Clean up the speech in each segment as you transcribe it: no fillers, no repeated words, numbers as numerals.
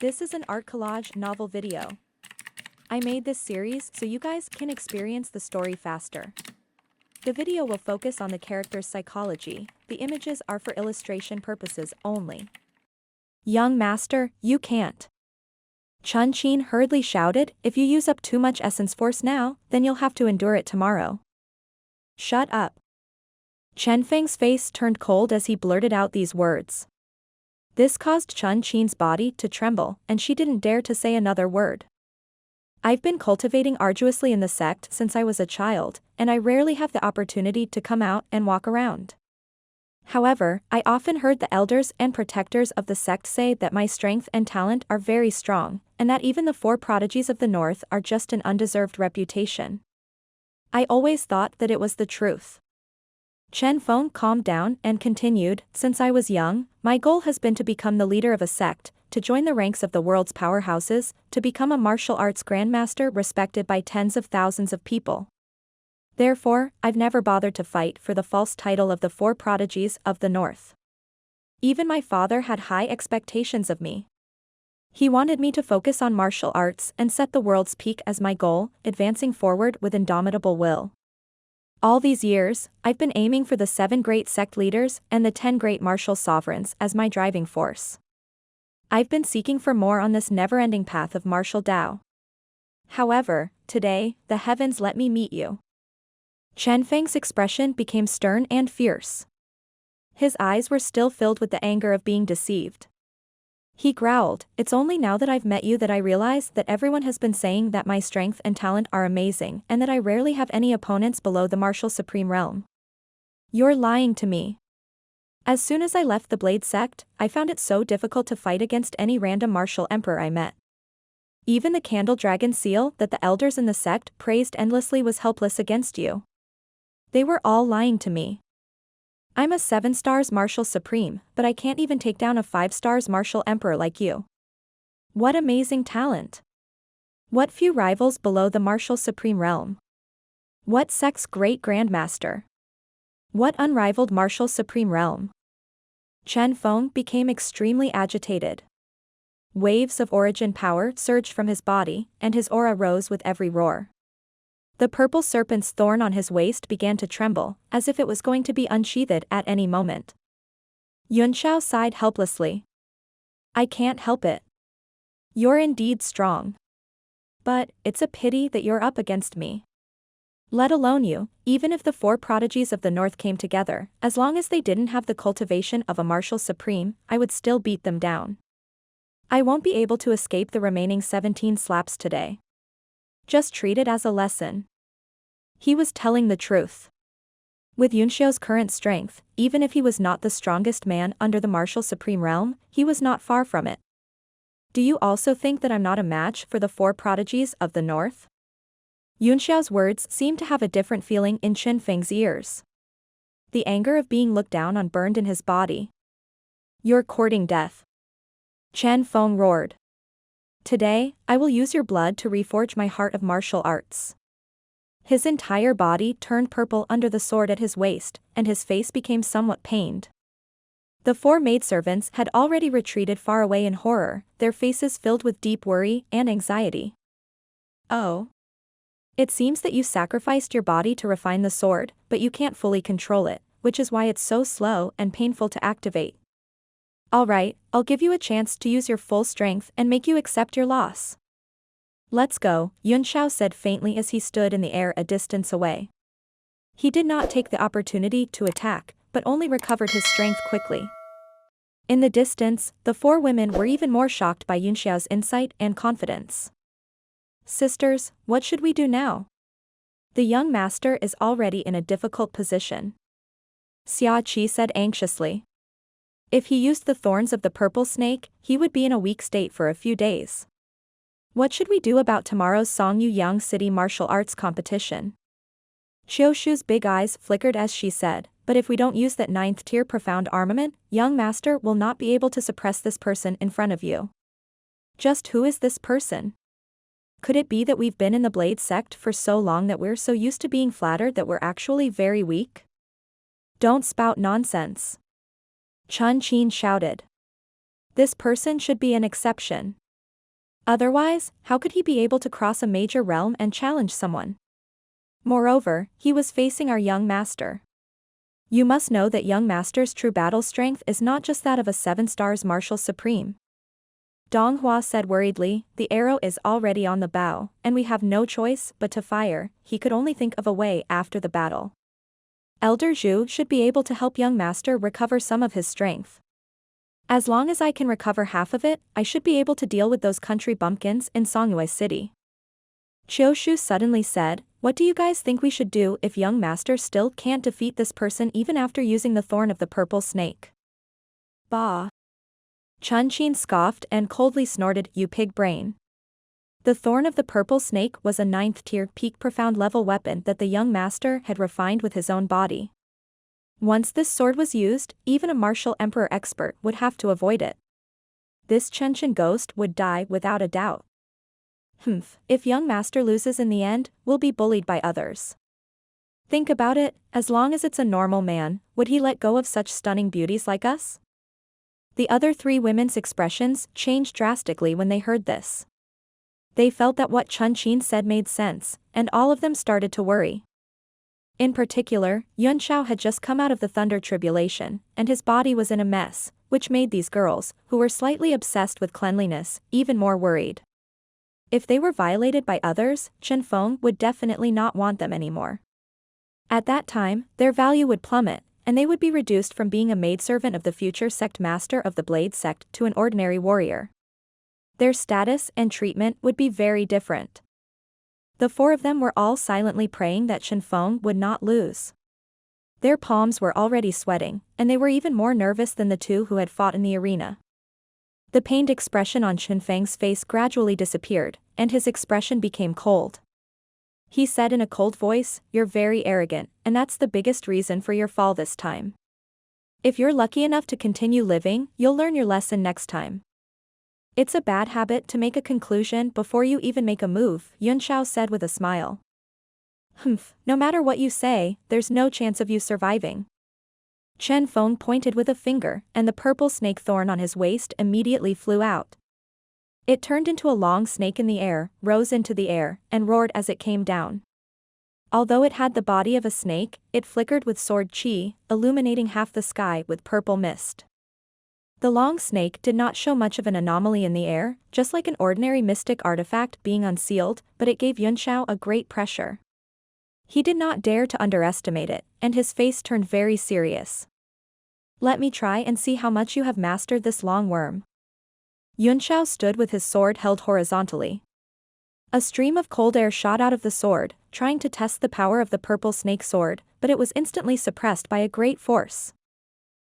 This is an art collage novel video. I made this series so you guys can experience the story faster. The video will focus on the character's psychology, the images are for illustration purposes only. Young master, you can't. Chun Qin hurriedly shouted, if you use up too much essence force now, then you'll have to endure it tomorrow. Shut up. Chen Feng's face turned cold as he blurted out these words. This caused Chun Qin's body to tremble, and she didn't dare to say another word. I've been cultivating arduously in the sect since I was a child, and I rarely have the opportunity to come out and walk around. However, I often heard the elders and protectors of the sect say that my strength and talent are very strong, and that even the four prodigies of the north are just an undeserved reputation. I always thought that it was the truth. Chen Feng calmed down and continued, since I was young, my goal has been to become the leader of a sect, to join the ranks of the world's powerhouses, to become a martial arts grandmaster respected by tens of thousands of people. Therefore, I've never bothered to fight for the false title of the four prodigies of the north. Even my father had high expectations of me. He wanted me to focus on martial arts and set the world's peak as my goal, advancing forward with indomitable will. All these years, I've been aiming for the 7 great sect leaders and the 10 great martial sovereigns as my driving force. I've been seeking for more on this never-ending path of martial Tao. However, today, the heavens let me meet you. Chen Feng's expression became stern and fierce. His eyes were still filled with the anger of being deceived. He growled, it's only now that I've met you that I realize that everyone has been saying that my strength and talent are amazing and that I rarely have any opponents below the martial supreme realm. You're lying to me. As soon as I left the Blade sect, I found it so difficult to fight against any random martial emperor I met. Even the candle dragon seal that the elders in the sect praised endlessly was helpless against you. They were all lying to me. I'm a 7 stars martial supreme, but I can't even take down a 5 stars martial emperor like you. What amazing talent! What few rivals below the martial supreme realm. What sect's great grandmaster. What unrivaled martial supreme realm. Chen Feng became extremely agitated. Waves of origin power surged from his body, and his aura rose with every roar. The purple serpent's thorn on his waist began to tremble, as if it was going to be unsheathed at any moment. Yunxiao sighed helplessly. I can't help it. You're indeed strong. But, it's a pity that you're up against me. Let alone you, even if the 4 prodigies of the north came together, as long as they didn't have the cultivation of a martial supreme, I would still beat them down. I won't be able to escape the remaining 17 slaps today. Just treat it as a lesson. He was telling the truth. With Yunxiao's current strength, even if he was not the strongest man under the martial supreme realm, he was not far from it. Do you also think that I'm not a match for the 4 prodigies of the north? Yunxiao's words seemed to have a different feeling in Chen Feng's ears. The anger of being looked down on burned in his body. You're courting death. Chen Feng roared. Today, I will use your blood to reforge my heart of martial arts. His entire body turned purple under the sword at his waist, and his face became somewhat pained. The 4 maidservants had already retreated far away in horror, their faces filled with deep worry and anxiety. Oh. It seems that you sacrificed your body to refine the sword, but you can't fully control it, which is why it's so slow and painful to activate. Alright, I'll give you a chance to use your full strength and make you accept your loss. Let's go, Yunxiao said faintly as he stood in the air a distance away. He did not take the opportunity to attack, but only recovered his strength quickly. In the distance, the 4 women were even more shocked by Yunxiao's insight and confidence. Sisters, what should we do now? The young master is already in a difficult position. Xia Qi said anxiously. If he used the thorns of the purple snake, he would be in a weak state for a few days. What should we do about tomorrow's Songyu Yang City martial arts competition? Qiushu's big eyes flickered as she said, but if we don't use that 9th tier profound armament, young master will not be able to suppress this person in front of you. Just who is this person? Could it be that we've been in the Blade sect for so long that we're so used to being flattered that we're actually very weak? Don't spout nonsense. Chun Qin shouted. This person should be an exception. Otherwise, how could he be able to cross a major realm and challenge someone? Moreover, he was facing our young master. You must know that young master's true battle strength is not just that of a 7-stars martial supreme. Dong Hua said worriedly, the arrow is already on the bow, and we have no choice but to fire. He could only think of a way after the battle. Elder Zhu should be able to help young master recover some of his strength. As long as I can recover half of it, I should be able to deal with those country bumpkins in Songyue City. Qiu Shu suddenly said, what do you guys think we should do if young master still can't defeat this person even after using the thorn of the purple snake? Bah! Chun Qin scoffed and coldly snorted, you pig brain. The thorn of the purple snake was a 9th-tier peak profound level weapon that the young master had refined with his own body. Once this sword was used, even a martial emperor expert would have to avoid it. This Chunqin ghost would die without a doubt. If young master loses in the end, we'll be bullied by others. Think about it, as long as it's a normal man, would he let go of such stunning beauties like us? The other 3 women's expressions changed drastically when they heard this. They felt that what Chun Qin said made sense, and all of them started to worry. In particular, Yun Xiao had just come out of the thunder tribulation, and his body was in a mess, which made these girls, who were slightly obsessed with cleanliness, even more worried. If they were violated by others, Chen Feng would definitely not want them anymore. At that time, their value would plummet, and they would be reduced from being a maidservant of the future sect master of the Blade sect to an ordinary warrior. Their status and treatment would be very different. The 4 of them were all silently praying that Chen Feng would not lose. Their palms were already sweating, and they were even more nervous than the 2 who had fought in the arena. The pained expression on Chen Feng's face gradually disappeared, and his expression became cold. He said in a cold voice, you're very arrogant, and that's the biggest reason for your fall this time. If you're lucky enough to continue living, you'll learn your lesson next time. It's a bad habit to make a conclusion before you even make a move, Yun Xiao said with a smile. No matter what you say, there's no chance of you surviving. Chen Feng pointed with a finger, and the purple snake thorn on his waist immediately flew out. It turned into a long snake in the air, rose into the air, and roared as it came down. Although it had the body of a snake, it flickered with sword qi, illuminating half the sky with purple mist. The long snake did not show much of an anomaly in the air, just like an ordinary mystic artifact being unsealed, but it gave Yun Xiao a great pressure. He did not dare to underestimate it, and his face turned very serious. Let me try and see how much you have mastered this long worm. Yun Xiao stood with his sword held horizontally. A stream of cold air shot out of the sword, trying to test the power of the purple snake sword, but it was instantly suppressed by a great force.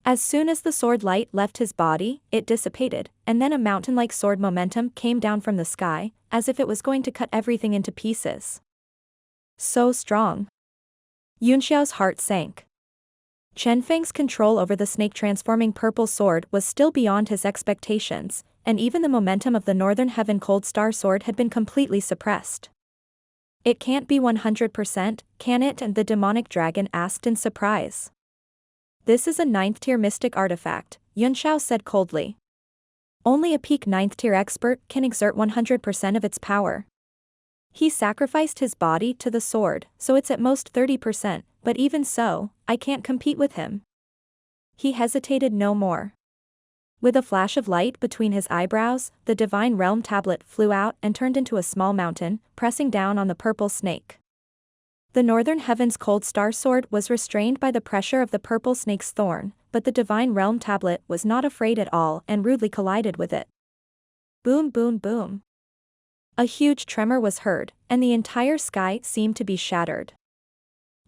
As soon as the sword light left his body, it dissipated, and then a mountain-like sword momentum came down from the sky, as if it was going to cut everything into pieces. So strong. Yun Xiao's heart sank. Chen Feng's control over the snake-transforming purple sword was still beyond his expectations, and even the momentum of the Northern Heaven Cold Star sword had been completely suppressed. It can't be 100%, can it? And the demonic dragon asked in surprise. This is a 9th-tier mystic artifact, Yun Xiao said coldly. Only a peak 9th-tier expert can exert 100% of its power. He sacrificed his body to the sword, so it's at most 30%, but even so, I can't compete with him. He hesitated no more. With a flash of light between his eyebrows, the Divine Realm tablet flew out and turned into a small mountain, pressing down on the purple snake. The Northern Heaven's Cold Star sword was restrained by the pressure of the purple snake's thorn, but the Divine Realm tablet was not afraid at all and rudely collided with it. Boom, boom, boom. A huge tremor was heard, and the entire sky seemed to be shattered.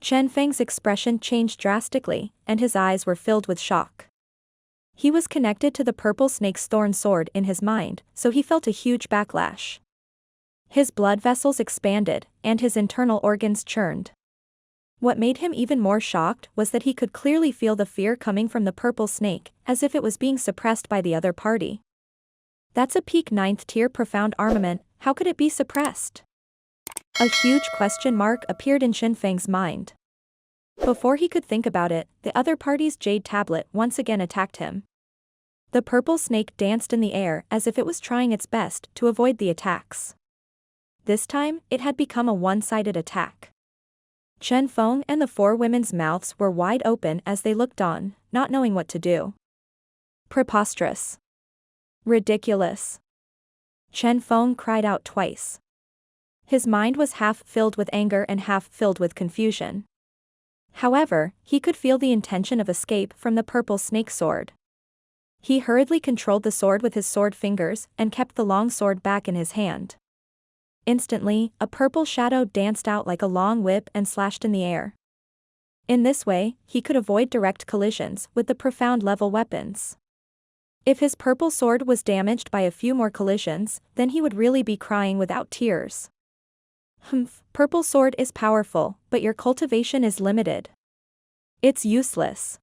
Chen Feng's expression changed drastically, and his eyes were filled with shock. He was connected to the purple snake's thorn sword in his mind, so he felt a huge backlash. His blood vessels expanded, and his internal organs churned. What made him even more shocked was that he could clearly feel the fear coming from the purple snake, as if it was being suppressed by the other party. That's a peak 9th-tier profound armament, how could it be suppressed? A huge question mark appeared in Chen Feng's mind. Before he could think about it, the other party's jade tablet once again attacked him. The purple snake danced in the air as if it was trying its best to avoid the attacks. This time, it had become a one-sided attack. Chen Feng and the four women's mouths were wide open as they looked on, not knowing what to do. Preposterous. Ridiculous. Chen Feng cried out twice. His mind was half filled with anger and half filled with confusion. However, he could feel the intention of escape from the purple snake sword. He hurriedly controlled the sword with his sword fingers and kept the long sword back in his hand. Instantly, a purple shadow danced out like a long whip and slashed in the air. In this way, he could avoid direct collisions with the profound level weapons. If his purple sword was damaged by a few more collisions, then he would really be crying without tears. Purple sword is powerful, but your cultivation is limited. It's useless.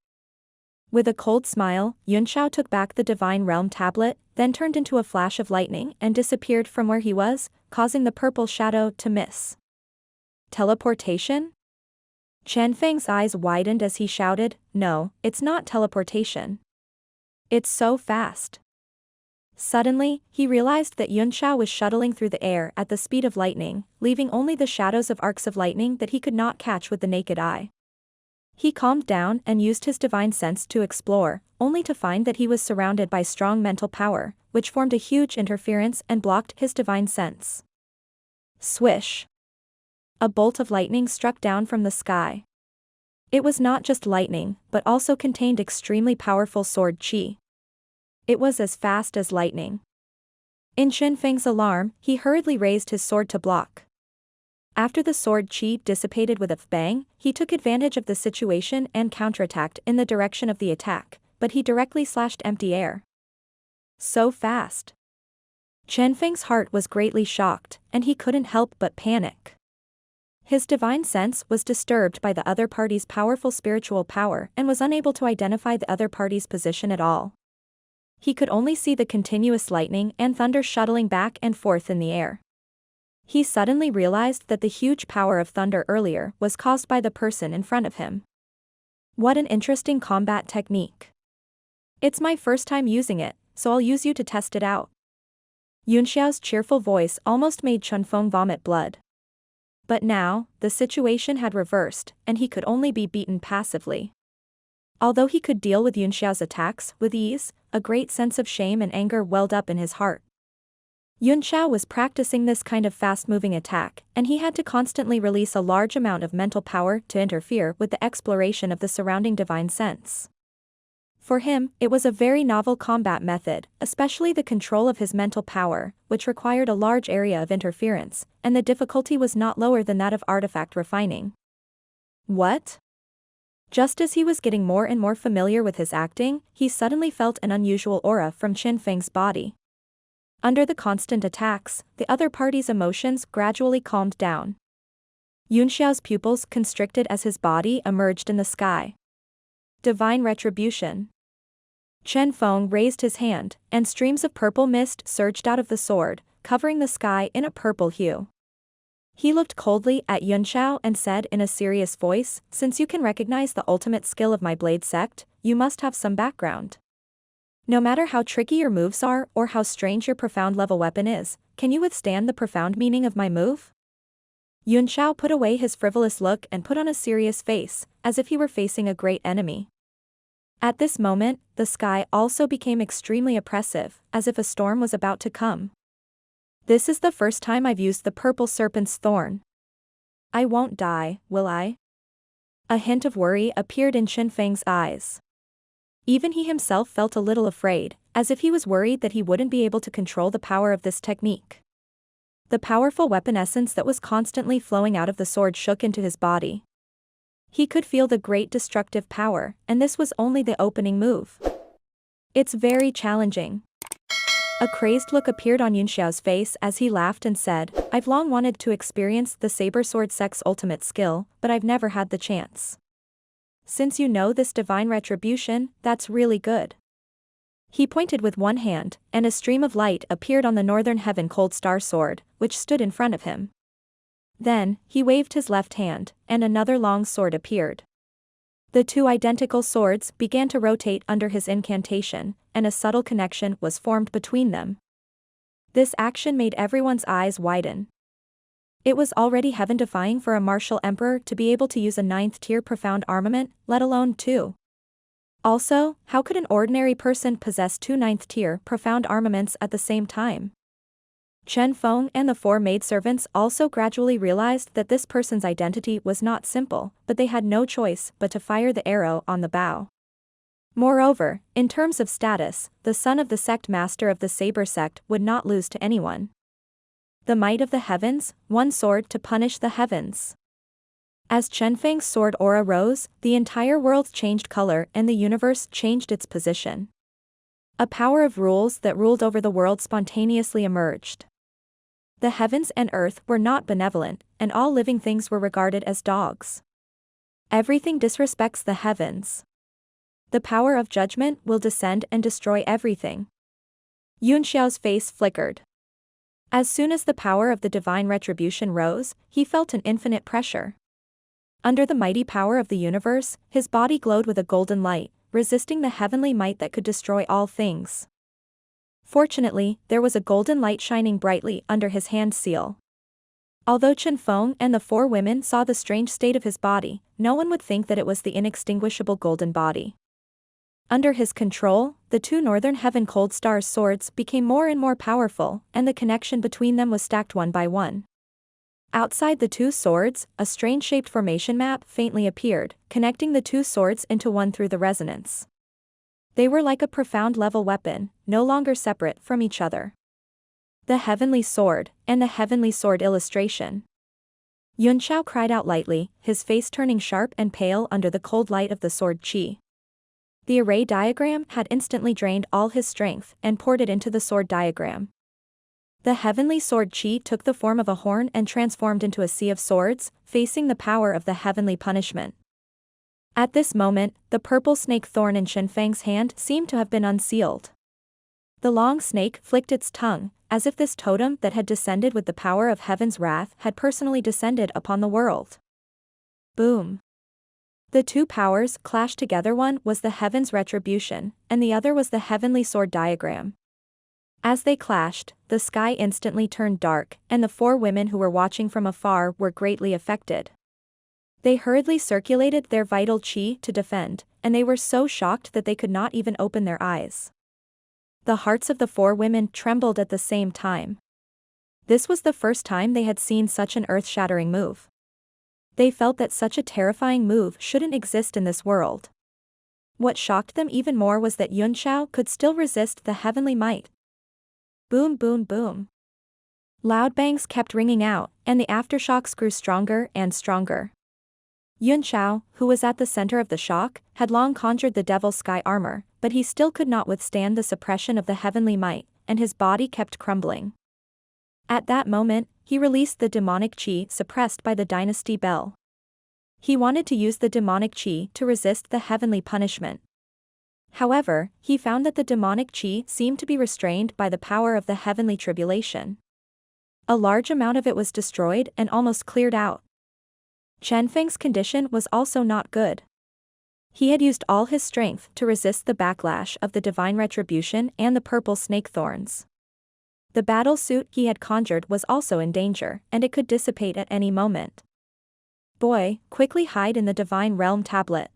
With a cold smile, Yunxiao took back the Divine Realm tablet, then turned into a flash of lightning and disappeared from where he was, causing the purple shadow to miss. Teleportation? Chen Feng's eyes widened as he shouted, "No, it's not teleportation. It's so fast." Suddenly, he realized that Yunxiao was shuttling through the air at the speed of lightning, leaving only the shadows of arcs of lightning that he could not catch with the naked eye. He calmed down and used his divine sense to explore, only to find that he was surrounded by strong mental power, which formed a huge interference and blocked his divine sense. Swish! A bolt of lightning struck down from the sky. It was not just lightning, but also contained extremely powerful sword qi. It was as fast as lightning. In Chen Feng's alarm, he hurriedly raised his sword to block. After the sword qi dissipated with a bang, he took advantage of the situation and counterattacked in the direction of the attack, but he directly slashed empty air. So fast. Chen Feng's heart was greatly shocked, and he couldn't help but panic. His divine sense was disturbed by the other party's powerful spiritual power and was unable to identify the other party's position at all. He could only see the continuous lightning and thunder shuttling back and forth in the air. He suddenly realized that the huge power of thunder earlier was caused by the person in front of him. What an interesting combat technique. It's my first time using it, so I'll use you to test it out. Yunxiao's cheerful voice almost made Chen Feng vomit blood. But now, the situation had reversed, and he could only be beaten passively. Although he could deal with Yunxiao's attacks with ease, a great sense of shame and anger welled up in his heart. Yunxiao was practicing this kind of fast-moving attack, and he had to constantly release a large amount of mental power to interfere with the exploration of the surrounding divine sense. For him, it was a very novel combat method, especially the control of his mental power, which required a large area of interference, and the difficulty was not lower than that of artifact refining. What? Just as he was getting more and more familiar with his acting, he suddenly felt an unusual aura from Chen Feng's body. Under the constant attacks, the other party's emotions gradually calmed down. Yunxiao's pupils constricted as his body emerged in the sky. Divine retribution. Chen Feng raised his hand, and streams of purple mist surged out of the sword, covering the sky in a purple hue. He looked coldly at Yunxiao and said in a serious voice, "Since you can recognize the ultimate skill of my blade sect, you must have some background. No matter how tricky your moves are or how strange your profound level weapon is, can you withstand the profound meaning of my move?" Yunxiao put away his frivolous look and put on a serious face, as if he were facing a great enemy. At this moment, the sky also became extremely oppressive, as if a storm was about to come. This is the first time I've used the purple serpent's thorn. I won't die, will I? A hint of worry appeared in Chen Feng's eyes. Even he himself felt a little afraid, as if he was worried that he wouldn't be able to control the power of this technique. The powerful weapon essence that was constantly flowing out of the sword shook into his body. He could feel the great destructive power, and this was only the opening move. It's very challenging. A crazed look appeared on Yunxiao's face as he laughed and said, "I've long wanted to experience the saber sword sect's ultimate skill, but I've never had the chance. Since you know this divine retribution, that's really good." He pointed with one hand, and a stream of light appeared on the northern heaven cold star sword, which stood in front of him. Then, he waved his left hand, and another long sword appeared. The two identical swords began to rotate under his incantation, and a subtle connection was formed between them. This action made everyone's eyes widen. It was already heaven-defying for a martial emperor to be able to use a 9th-tier profound armament, let alone two. Also, how could an ordinary person possess two 9th-tier profound armaments at the same time? Chen Feng and the four maidservants also gradually realized that this person's identity was not simple, but they had no choice but to fire the arrow on the bow. Moreover, in terms of status, the son of the sect master of the Saber sect would not lose to anyone. The might of the heavens, one sword to punish the heavens. As Chen Feng's sword aura rose, the entire world changed color and the universe changed its position. A power of rules that ruled over the world spontaneously emerged. The heavens and earth were not benevolent, and all living things were regarded as dogs. Everything disrespects the heavens. The power of judgment will descend and destroy everything. Yun Xiao's face flickered. As soon as the power of the divine retribution rose, he felt an infinite pressure. Under the mighty power of the universe, his body glowed with a golden light, resisting the heavenly might that could destroy all things. Fortunately, there was a golden light shining brightly under his hand seal. Although Chen Feng and the four women saw the strange state of his body, no one would think that it was the inextinguishable golden body. Under his control, the two Northern Heaven Cold Stars swords became more and more powerful, and the connection between them was stacked one by one. Outside the two swords, a strange-shaped formation map faintly appeared, connecting the two swords into one through the resonance. They were like a profound level weapon, no longer separate from each other. The Heavenly Sword, and the Heavenly Sword illustration. Yun Xiao cried out lightly, his face turning sharp and pale under the cold light of the sword qi. The array diagram had instantly drained all his strength and poured it into the sword diagram. The Heavenly Sword qi took the form of a horn and transformed into a sea of swords, facing the power of the heavenly punishment. At this moment, the purple snake Thorn in Chen Feng's hand seemed to have been unsealed. The long snake flicked its tongue, as if this totem that had descended with the power of heaven's wrath had personally descended upon the world. Boom. The two powers clashed together. One was the heaven's retribution, and the other was the heavenly sword diagram. As they clashed, the sky instantly turned dark, and the four women who were watching from afar were greatly affected. They hurriedly circulated their vital qi to defend, and they were so shocked that they could not even open their eyes. The hearts of the four women trembled at the same time. This was the first time they had seen such an earth-shattering move. They felt that such a terrifying move shouldn't exist in this world. What shocked them even more was that Yun Xiao could still resist the heavenly might. Boom, boom, boom. Loud bangs kept ringing out, and the aftershocks grew stronger and stronger. Yun Xiao, who was at the center of the shock, had long conjured the Devil's Sky armor, but he still could not withstand the suppression of the heavenly might, and his body kept crumbling. At that moment, he released the demonic qi suppressed by the dynasty bell. He wanted to use the demonic qi to resist the heavenly punishment. However, he found that the demonic qi seemed to be restrained by the power of the heavenly tribulation. A large amount of it was destroyed and almost cleared out. Chen Feng's condition was also not good. He had used all his strength to resist the backlash of the divine retribution and the purple snake thorns. The battle suit he had conjured was also in danger, and it could dissipate at any moment. Boy, quickly hide in the divine realm tablet.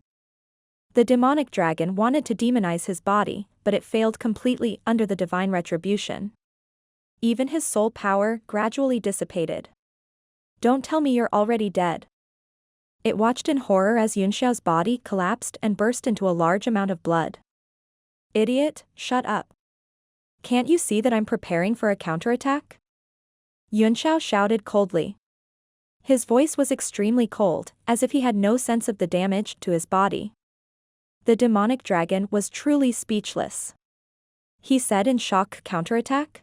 The demonic dragon wanted to demonize his body, but it failed completely under the divine retribution. Even his soul power gradually dissipated. Don't tell me you're already dead. It watched in horror as Yun Xiao's body collapsed and burst into a large amount of blood. Idiot, shut up. Can't you see that I'm preparing for a counterattack? Yun Xiao shouted coldly. His voice was extremely cold, as if he had no sense of the damage to his body. The demonic dragon was truly speechless. He said in shock, counterattack?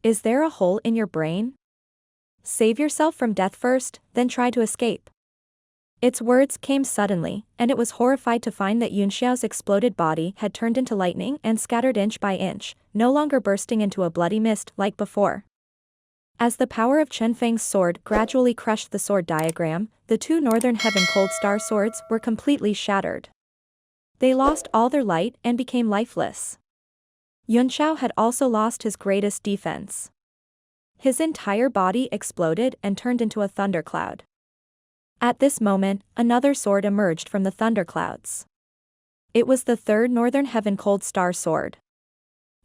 Is there a hole in your brain? Save yourself from death first, then try to escape. Its words came suddenly, and it was horrified to find that Yun Xiao's exploded body had turned into lightning and scattered inch by inch, no longer bursting into a bloody mist like before. As the power of Chen Feng's sword gradually crushed the sword diagram, the two Northern Heaven Cold Star swords were completely shattered. They lost all their light and became lifeless. Yunxiao had also lost his greatest defense. His entire body exploded and turned into a thundercloud. At this moment, another sword emerged from the thunderclouds. It was the third Northern Heaven Cold Star sword.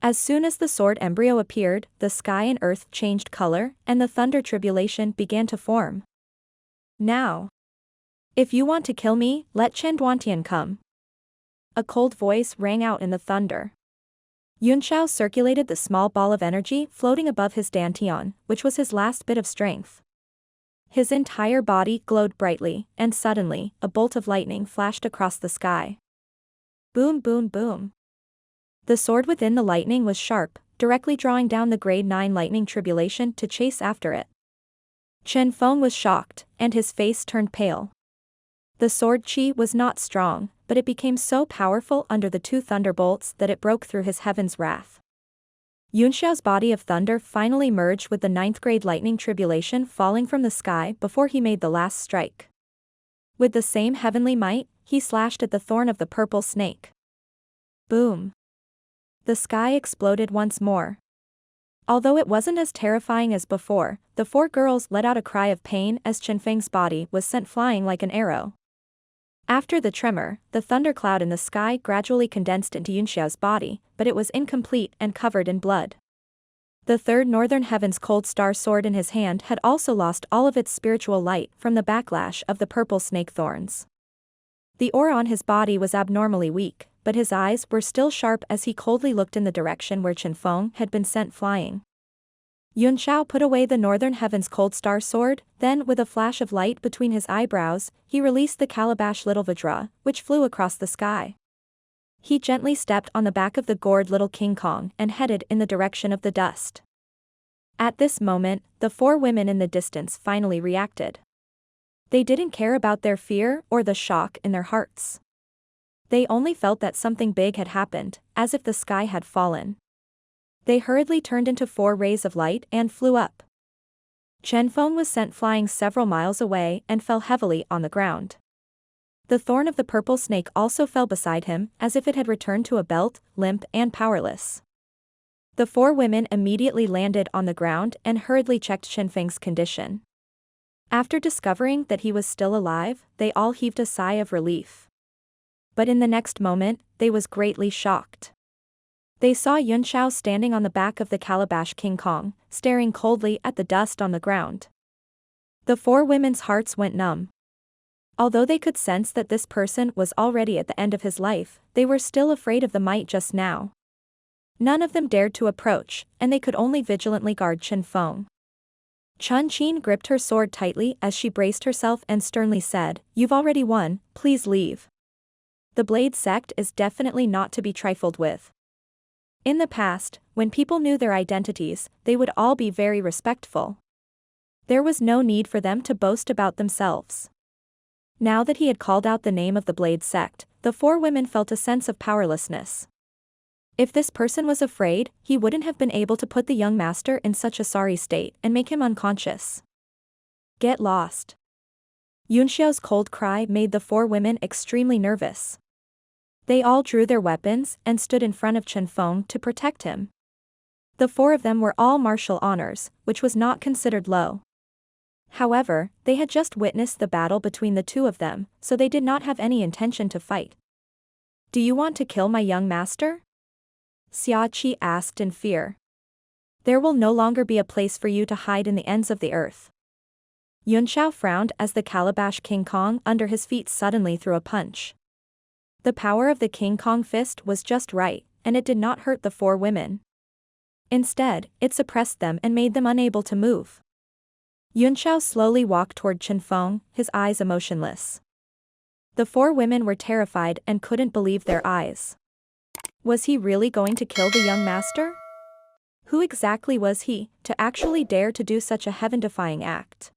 As soon as the sword embryo appeared, the sky and earth changed color, and the thunder tribulation began to form. Now, if you want to kill me, let Chen Duantian come. A cold voice rang out in the thunder. Yunxiao circulated the small ball of energy floating above his dantian, which was his last bit of strength. His entire body glowed brightly, and suddenly, a bolt of lightning flashed across the sky. Boom, boom, boom. The sword within the lightning was sharp, directly drawing down the grade 9 lightning tribulation to chase after it. Chen Feng was shocked, and his face turned pale. The sword qi was not strong, but it became so powerful under the two thunderbolts that it broke through his heaven's wrath. Yunxiao's body of thunder finally merged with the 9th grade lightning tribulation falling from the sky before he made the last strike. With the same heavenly might, he slashed at the thorn of the purple snake. Boom. The sky exploded once more. Although it wasn't as terrifying as before, the four girls let out a cry of pain as Chen Feng's body was sent flying like an arrow. After the tremor, the thundercloud in the sky gradually condensed into Yunxiao's body, but it was incomplete and covered in blood. The third Northern Heaven's Cold Star sword in his hand had also lost all of its spiritual light from the backlash of the purple snake thorns. The aura on his body was abnormally weak, but his eyes were still sharp as he coldly looked in the direction where Chen Feng had been sent flying. Yunxiao put away the Northern Heaven's Cold Star sword, then with a flash of light between his eyebrows, he released the calabash little Vajra, which flew across the sky. He gently stepped on the back of the gourd little King Kong and headed in the direction of the dust. At this moment, the four women in the distance finally reacted. They didn't care about their fear or the shock in their hearts. They only felt that something big had happened, as if the sky had fallen. They hurriedly turned into 4 rays of light and flew up. Chen Feng was sent flying several miles away and fell heavily on the ground. The thorn of the purple snake also fell beside him, as if it had returned to a belt, limp and powerless. The 4 women immediately landed on the ground and hurriedly checked Chen Feng's condition. After discovering that he was still alive, they all heaved a sigh of relief. But in the next moment, they was greatly shocked. They saw Yunxiao standing on the back of the calabash King Kong, staring coldly at the dust on the ground. The 4 women's hearts went numb. Although they could sense that this person was already at the end of his life, they were still afraid of the might just now. None of them dared to approach, and they could only vigilantly guard Chen Feng. Chun Qin gripped her sword tightly as she braced herself and sternly said, "You've already won, please leave. The Blade sect is definitely not to be trifled with." In the past, when people knew their identities, they would all be very respectful. There was no need for them to boast about themselves. Now that he had called out the name of the Blade sect, the 4 women felt a sense of powerlessness. If this person was afraid, he wouldn't have been able to put the young master in such a sorry state and make him unconscious. Get lost. Yunxiao's cold cry made the 4 women extremely nervous. They all drew their weapons and stood in front of Chen Feng to protect him. The 4 of them were all martial honors, which was not considered low. However, they had just witnessed the battle between the 2 of them, so they did not have any intention to fight. "Do you want to kill my young master?" Xia Qi asked in fear. "There will no longer be a place for you to hide in the ends of the earth." Yunxiao frowned as the calabash King Kong under his feet suddenly threw a punch. The power of the King Kong fist was just right, and it did not hurt the 4 women. Instead, it suppressed them and made them unable to move. Yunxiao slowly walked toward Chen Feng, his eyes emotionless. The 4 women were terrified and couldn't believe their eyes. Was he really going to kill the young master? Who exactly was he, to actually dare to do such a heaven-defying act?